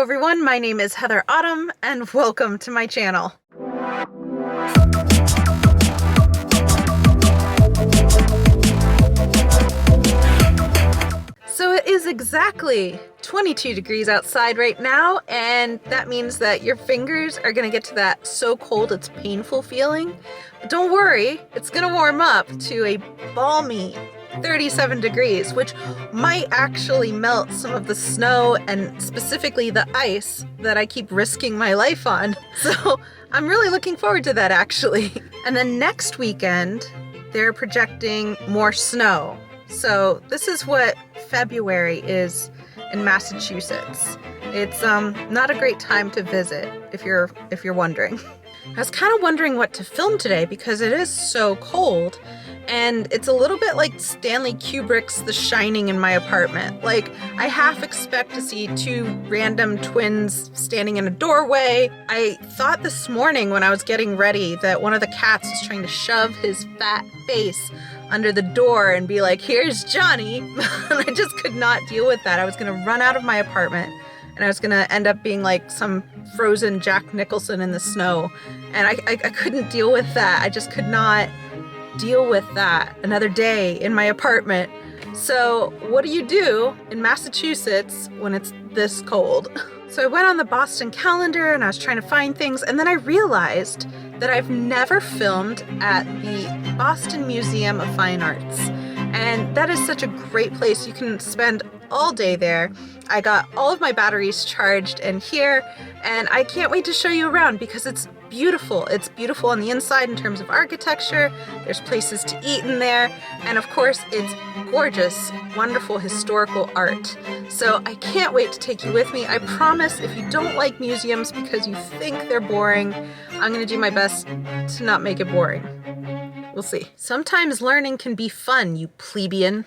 Hello everyone, my name is Heather Autumn and welcome to my channel. So it is exactly 22 degrees outside right now, and that means that your fingers are gonna get to that so cold it's painful feeling. But don't worry, it's gonna warm up to a balmy 37 degrees, which might actually melt some of the snow and specifically the ice that I keep risking my life on. So I'm really looking forward to that actually. And then next weekend, they're projecting more snow. So this is what February is in Massachusetts. It's not a great time to visit if you're wondering. I was kind of wondering what to film today because it is so cold, and it's a little bit like Stanley Kubrick's The Shining in my apartment. Like, I half expect to see two random twins standing in a doorway. I thought this morning when I was getting ready that one of the cats was trying to shove his fat face under the door and be like, "Here's Johnny." And I just could not deal with that. I was gonna run out of my apartment and I was gonna end up being like some frozen Jack Nicholson in the snow. And I couldn't deal with that. I just could not deal with that another day in my apartment. So what do you do in Massachusetts when it's this cold? So I went on the Boston calendar and I was trying to find things, and then I realized that I've never filmed at the Boston Museum of Fine Arts. And that is such a great place. You can spend all day there. I got all of my batteries charged in here, and I can't wait to show you around because it's beautiful. It's beautiful on the inside in terms of architecture. There's places to eat in there, and of course it's gorgeous, wonderful historical art. So I can't wait to take you with me. I promise if you don't like museums because you think they're boring, I'm gonna do my best to not make it boring. We'll see. Sometimes learning can be fun, you plebeian.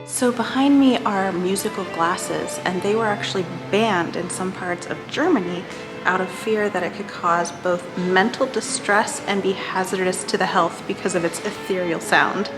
So behind me are musical glasses, and they were actually banned in some parts of Germany out of fear that it could cause both mental distress and be hazardous to the health because of its ethereal sound.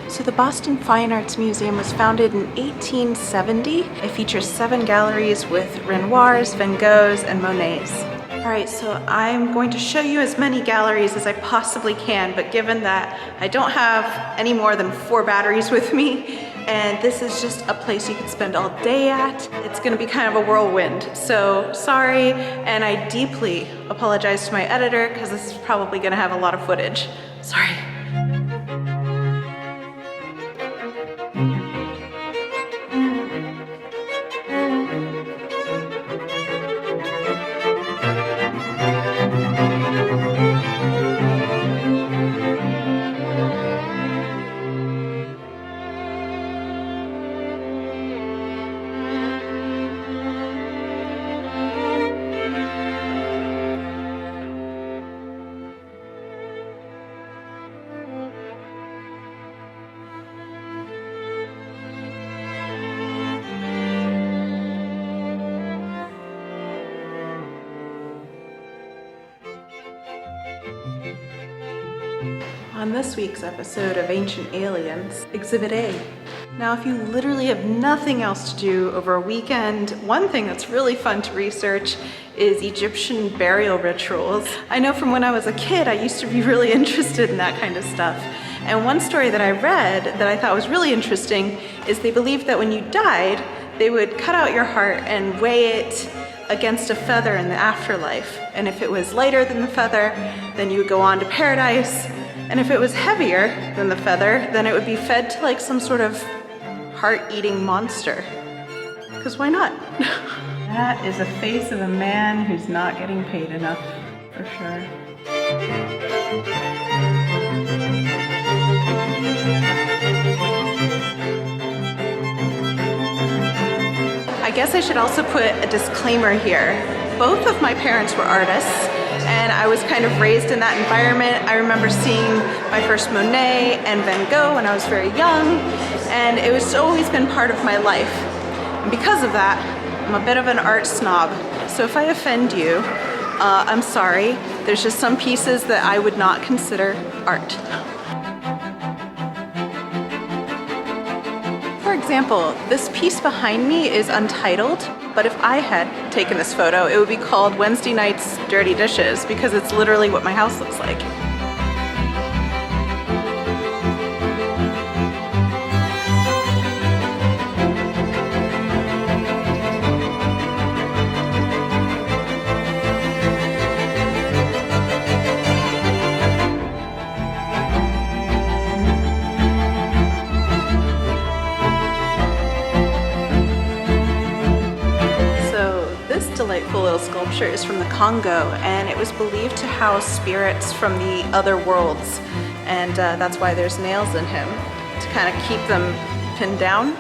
So the Boston Fine Arts Museum was founded in 1870. It features 7 galleries with Renoirs, Van Goghs, and Monets. All right, so I'm going to show you as many galleries as I possibly can, but given that I don't have any more than 4 batteries with me, and this is just a place you can spend all day at, it's gonna be kind of a whirlwind. So sorry, and I deeply apologize to my editor because this is probably gonna have a lot of footage. Sorry. On this week's episode of Ancient Aliens, Exhibit A. Now, if you literally have nothing else to do over a weekend, one thing that's really fun to research is Egyptian burial rituals. I know from when I was a kid, I used to be really interested in that kind of stuff. And one story that I read that I thought was really interesting is they believed that when you died, they would cut out your heart and weigh it against a feather in the afterlife. And if it was lighter than the feather, then you would go on to paradise. And if it was heavier than the feather, then it would be fed to like some sort of heart-eating monster. Because why not? That is a face of a man who's not getting paid enough, for sure. I guess I should also put a disclaimer here. Both of my parents were artists, and I was kind of raised in that environment. I remember seeing my first Monet and Van Gogh when I was very young, and it was always been part of my life. And because of that, I'm a bit of an art snob. So if I offend you, I'm sorry. There's just some pieces that I would not consider art. For example, this piece behind me is untitled, but if I had taken this photo, it would be called Wednesday Night's Dirty Dishes, because it's literally what my house looks like. Delightful little sculpture is from the Congo, and it was believed to house spirits from the other worlds, and that's why there's nails in him, to kind of keep them pinned down.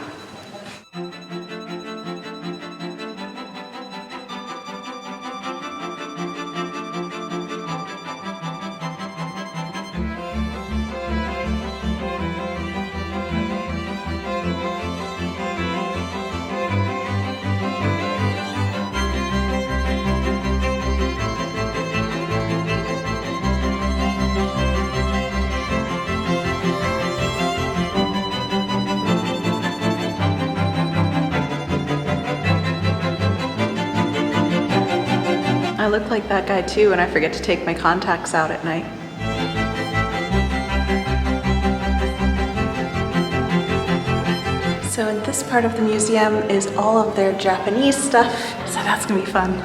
I look like that guy too when I forget to take my contacts out at night. So in this part of the museum is all of their Japanese stuff, so that's gonna be fun.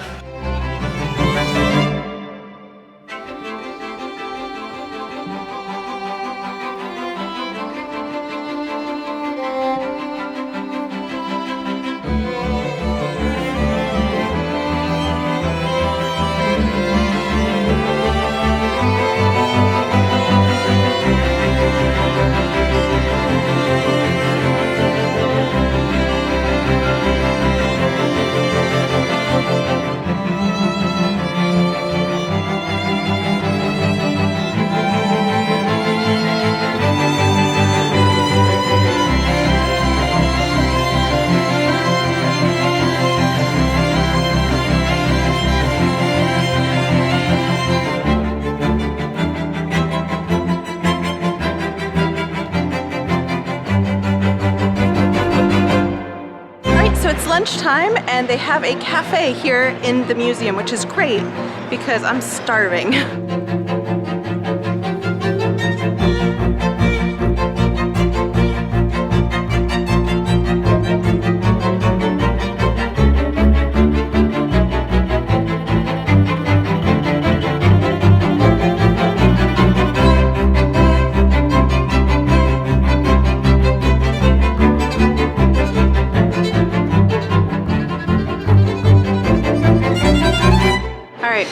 Lunchtime, and they have a cafe here in the museum, which is great because I'm starving.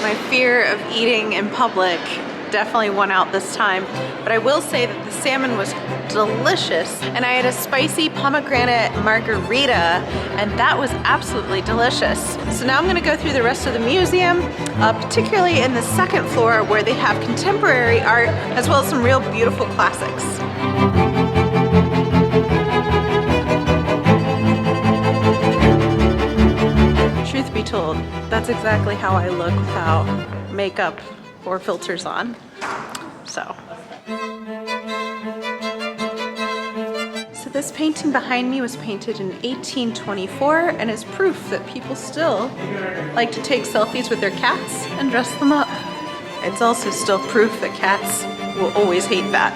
My fear of eating in public definitely won out this time, but I will say that the salmon was delicious, and I had a spicy pomegranate margarita, and that was absolutely delicious. So now I'm going to go through the rest of the museum, particularly in the second floor where they have contemporary art as well as some real beautiful classics. Truth be told, that's exactly how I look without makeup or filters on. So this painting behind me was painted in 1824 and is proof that people still like to take selfies with their cats and dress them up. It's also still proof that cats will always hate that.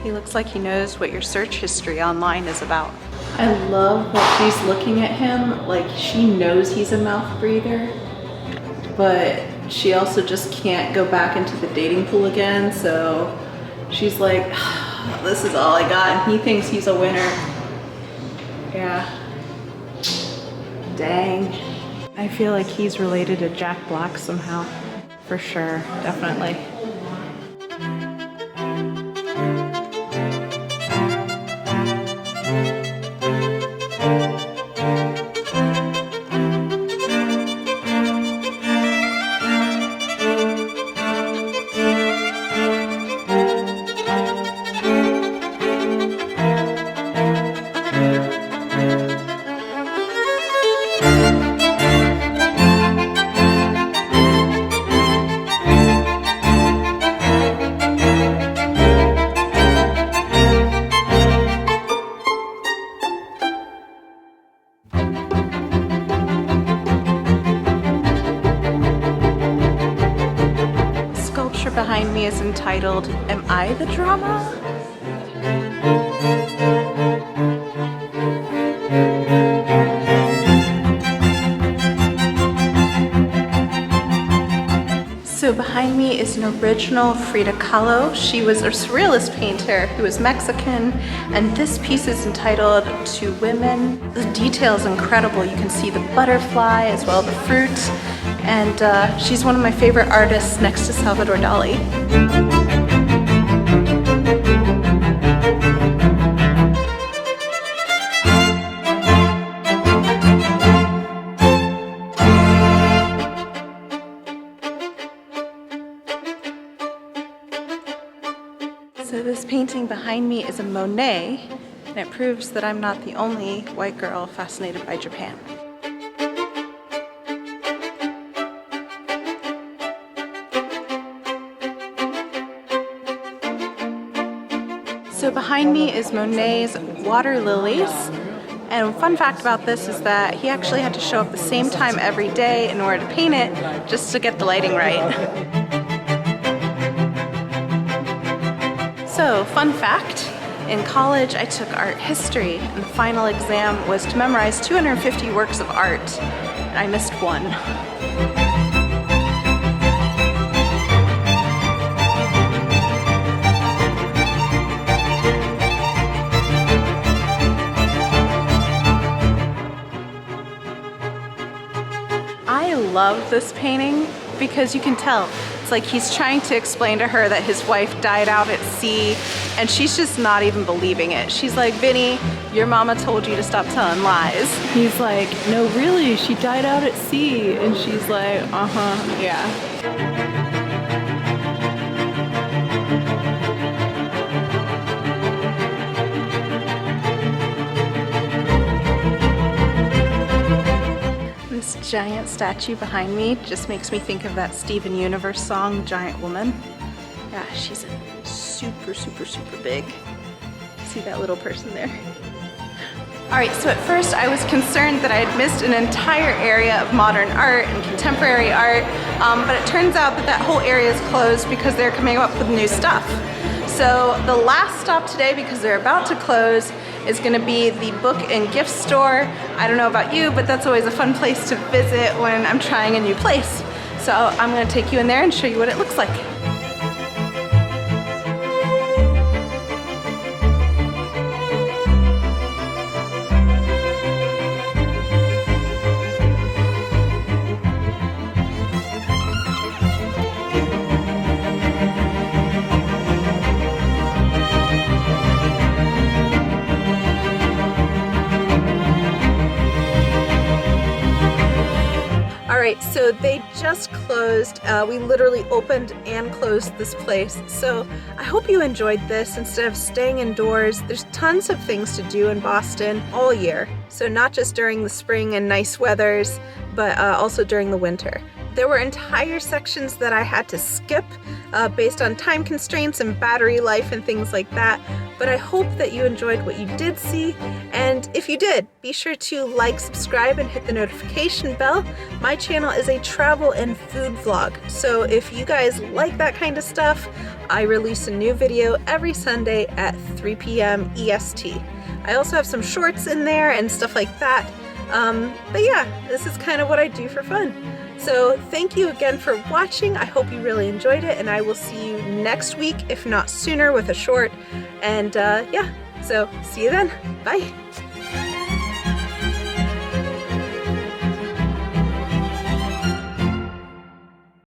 He looks like he knows what your search history online is about. I love that she's looking at him like she knows he's a mouth breather, but she also just can't go back into the dating pool again, so she's like, this is all I got, and he thinks he's a winner. Yeah. Dang. I feel like he's related to Jack Black somehow. For sure, definitely. Behind me is entitled, Am I the Drama? So behind me is an original Frida Kahlo. She was a surrealist painter who was Mexican, and this piece is entitled To Women. The detail is incredible. You can see the butterfly as well as the fruit, and she's one of my favorite artists next to Salvador Dali. So this painting behind me is a Monet, and it proves that I'm not the only white girl fascinated by Japan. So behind me is Monet's Water Lilies, and fun fact about this is that he actually had to show up the same time every day in order to paint it, just to get the lighting right. So, fun fact, in college I took art history, and the final exam was to memorize 250 works of art, and I missed one. I love this painting because you can tell it's like he's trying to explain to her that his wife died out at sea, and she's just not even believing it. She's like, Vinny, your mama told you to stop telling lies. He's like, no, really, she died out at sea. And she's like, uh-huh, yeah. This giant statue behind me just makes me think of that Steven Universe song, Giant Woman. Yeah, she's super, super, super big. See that little person there? All right, so at first I was concerned that I had missed an entire area of modern art and contemporary art, but it turns out that that whole area is closed because they're coming up with new stuff. So the last stop today, because they're about to close, is gonna be the book and gift store. I don't know about you, but that's always a fun place to visit when I'm trying a new place. So I'm gonna take you in there and show you what it looks like. Alright, so they just closed. We literally opened and closed this place. So I hope you enjoyed this. Instead of staying indoors, there's tons of things to do in Boston all year. So not just during the spring and nice weathers, but also during the winter. There were entire sections that I had to skip based on time constraints and battery life and things like that. But I hope that you enjoyed what you did see. And if you did, be sure to like, subscribe, and hit the notification bell. My channel is a travel and food vlog. So if you guys like that kind of stuff, I release a new video every Sunday at 3 p.m. EST. I also have some shorts in there and stuff like that. But yeah, this is kind of what I do for fun. So thank you again for watching. I hope you really enjoyed it, and I will see you next week, if not sooner, with a short. And yeah, so see you then. Bye.